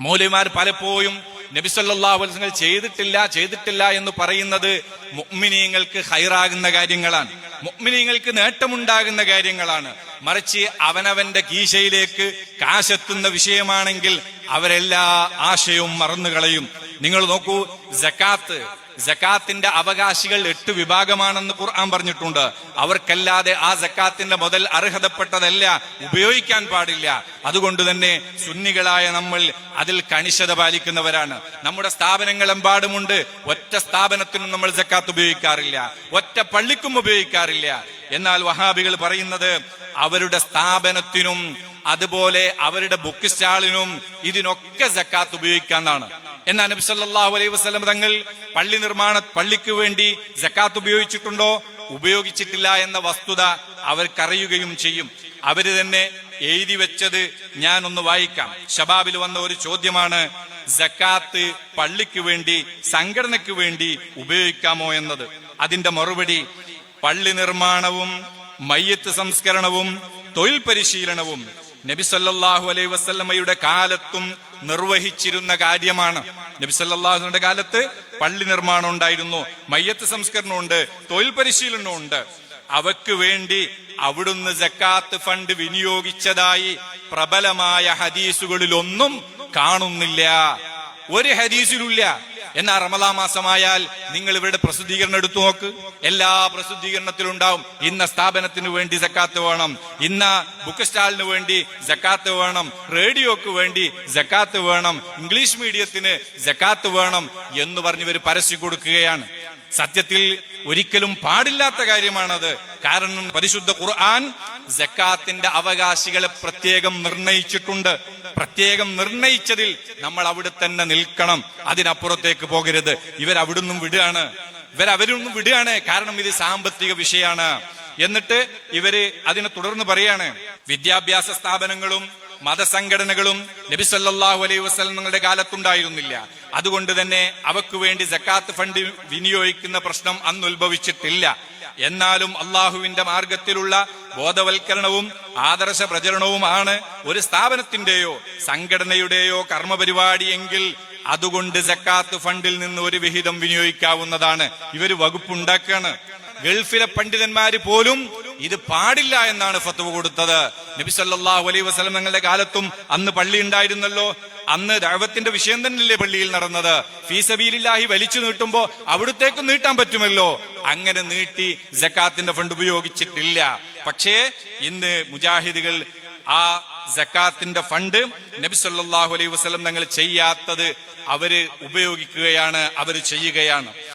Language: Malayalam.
മൗലവിമാർ പലപ്പോഴും നബി സല്ലല്ലാഹു അലൈഹി വസല്ലം ചെയ്തിട്ടില്ല എന്ന് പറയുന്നത് മുഅ്മിനീങ്ങൾക്ക് ഖൈറാകുന്ന കാര്യങ്ങളാണ്, മുഅ്മിനീങ്ങൾക്ക് നേട്ടമുണ്ടാകുന്ന കാര്യങ്ങളാണ്. മറിച്ച് അവനവന്റെ കീശയിലേക്ക് കാശെത്തുന്ന വിഷയമാണെങ്കിൽ അവരെല്ലാ ആശയവും മറന്നുകളയും. നിങ്ങൾ നോക്കൂ, സക്കാത്തിന്റെ അവകാശികൾ 8 വിഭാഗമാണെന്ന് ഖുർആൻ പറഞ്ഞിട്ടുണ്ട്. അവർക്കല്ലാതെ ആ സക്കാത്തിന്റെ മുതൽ അർഹതപ്പെട്ടതല്ല, ഉപയോഗിക്കാൻ പാടില്ല. അതുകൊണ്ട് തന്നെ സുന്നികളായ നമ്മൾ അതിൽ കണിശത പാലിക്കുന്നവരാണ്. നമ്മുടെ സ്ഥാപനങ്ങളെമ്പാടുമുണ്ട്. ഒറ്റ സ്ഥാപനത്തിനും നമ്മൾ സക്കാത്ത് ഉപയോഗിക്കാറില്ല, ഒറ്റ പള്ളിക്കും ഉപയോഗിക്കാറില്ല. എന്നാൽ വഹാബികൾ പറയുന്നത് അവരുടെ സ്ഥാപനത്തിനും അതുപോലെ അവരുടെ ബുക്ക് സ്റ്റാളിനും ഇതിനൊക്കെ സക്കാത്ത് ഉപയോഗിക്കാന്നാണ്. എന്നാൽ നബി സല്ലല്ലാഹു അലൈഹി വസല്ലം തങ്ങൾ പള്ളിക്ക് വേണ്ടി സക്കാത്ത് ഉപയോഗിച്ചിട്ടുണ്ടോ? ഉപയോഗിച്ചിട്ടില്ല എന്ന വസ്തുത അവർക്കറിയുകയും ചെയ്യും. അവര് തന്നെ എഴുതി വെച്ചത് ഞാൻ ഒന്ന് വായിക്കാം. ശബാബിൽ വന്ന ഒരു ചോദ്യമാണ്, സക്കാത്ത് പള്ളിക്ക് വേണ്ടി, സംഘടനയ്ക്ക് വേണ്ടി ഉപയോഗിക്കാമോ എന്നത്. അതിന്റെ മറുപടി, പള്ളി നിർമ്മാണവും മയ്യത്ത് സംസ്കരണവും തൊഴിൽ പരിശീലനവും നബി സല്ലല്ലാഹു അലൈഹി വസല്ലമയുടെ കാലത്തും നിർവഹിച്ചിരുന്ന കാര്യമാണ്. നബി സല്ലല്ലാഹു അലൈഹി വസല്ലമയുടെ കാലത്ത് പള്ളി നിർമ്മാണം ഉണ്ടായിരുന്നു, മയ്യത്ത് സംസ്കരണമുണ്ട്, തൊഴിൽ പരിശീലനമുണ്ട്. അവക്ക് വേണ്ടി അവിടുന്ന് സക്കാത്ത് ഫണ്ട് വിനിയോഗിച്ചതായി പ്രബലമായ ഹദീസുകളിലൊന്നും കാണുന്നില്ല, ഒരു ഹദീസിലുമില്ല. എന്നാ റമദാൻ മാസമായാൽ നിങ്ങൾ ഇവരുടെ പ്രസിദ്ധീകരണം എടുത്തു നോക്ക്, എല്ലാ പ്രസിദ്ധീകരണത്തിലും ഉണ്ടാവും ഇന്ന സ്ഥാപനത്തിന് വേണ്ടി സക്കാത്ത് വേണം, ഇന്ന ബുക്ക് സ്റ്റാളിന് വേണ്ടി സക്കാത്ത് വേണം, റേഡിയോക്ക് വേണ്ടി സക്കാത്ത് വേണം, ഇംഗ്ലീഷ് മീഡിയത്തിന് സക്കാത്ത് വേണം എന്ന് പറഞ്ഞ് ഇവർ പരസ്യം കൊടുക്കുകയാണ്. സത്യത്തിൽ ഒരിക്കലും പാടില്ലാത്ത കാര്യമാണത്. കാരണം പരിശുദ്ധ ഖുർആൻ സക്കാത്തിന്റെ അവകാശികളെ പ്രത്യേകം നിർണയിച്ചിട്ടുണ്ട്. പ്രത്യേകം നിർണയിച്ചതിൽ നമ്മൾ അവിടെ തന്നെ നിൽക്കണം, അതിനപ്പുറത്തേക്ക് പോകരുത്. ഇവരവിടുന്നും വിടുകയാണ്, കാരണം ഇത് സാമ്പത്തിക വിഷയമാണ്. എന്നിട്ട് ഇവര് അതിനെ തുടർന്ന് പറയാണ്, വിദ്യാഭ്യാസ സ്ഥാപനങ്ങളും മതസംഘടനകളും നബി സല്ലല്ലാഹു അലൈഹി വസല്ലമയുടെ കാലത്തുണ്ടായിരുന്നില്ല. അതുകൊണ്ട് തന്നെ അവക്ക് വേണ്ടി സക്കാത്ത് ഫണ്ട് വിനിയോഗിക്കുന്ന പ്രശ്നം അന്ന് ഉത്ഭവിച്ചിട്ടില്ല. എന്നാലും അള്ളാഹുവിന്റെ മാർഗത്തിലുള്ള ബോധവൽക്കരണവും ആദർശ പ്രചരണവുമാണ് ഒരു സ്ഥാപനത്തിന്റെയോ സംഘടനയുടെയോ കർമ്മപരിപാടിയെങ്കിൽ അതുകൊണ്ട് സക്കാത്ത് ഫണ്ടിൽ നിന്ന് ഒരു വിഹിതം വിനിയോഗിക്കാവുന്നതാണ്. ഇവര് വകുപ്പുണ്ടാക്കാണ്. ഗൾഫിലെ പണ്ഡിതന്മാര് പോലും ഇത് പാടില്ല എന്നാണ് ഫത്വ കൊടുത്തത്. നബി സല്ലല്ലാഹു അലൈഹി വസല്ലം തങ്ങളുടെ കാലത്തും അന്ന് പള്ളി ഉണ്ടായിരുന്നല്ലോ. അന്ന് ദഅവത്തിന്റെ വിഷയം തന്നെയല്ലേ പള്ളിയിൽ നടന്നത്. ഫീ സബീലില്ലാഹി വലിച്ചു നീട്ടുമ്പോ അവിടത്തേക്ക് നീട്ടാൻ പറ്റുമല്ലോ. അങ്ങനെ നീട്ടി സക്കാത്തിന്റെ ഫണ്ട് ഉപയോഗിച്ചിട്ടില്ല. പക്ഷേ ഇന്ന് മുജാഹിദുകൾ ആ സക്കാത്തിന്റെ ഫണ്ട് നബി സല്ലല്ലാഹു അലൈഹി വസല്ലം തങ്ങൾ ചെയ്യാത്തത് അവര് ഉപയോഗിക്കുകയാണ്, അവര് ചെയ്യുകയാണ്.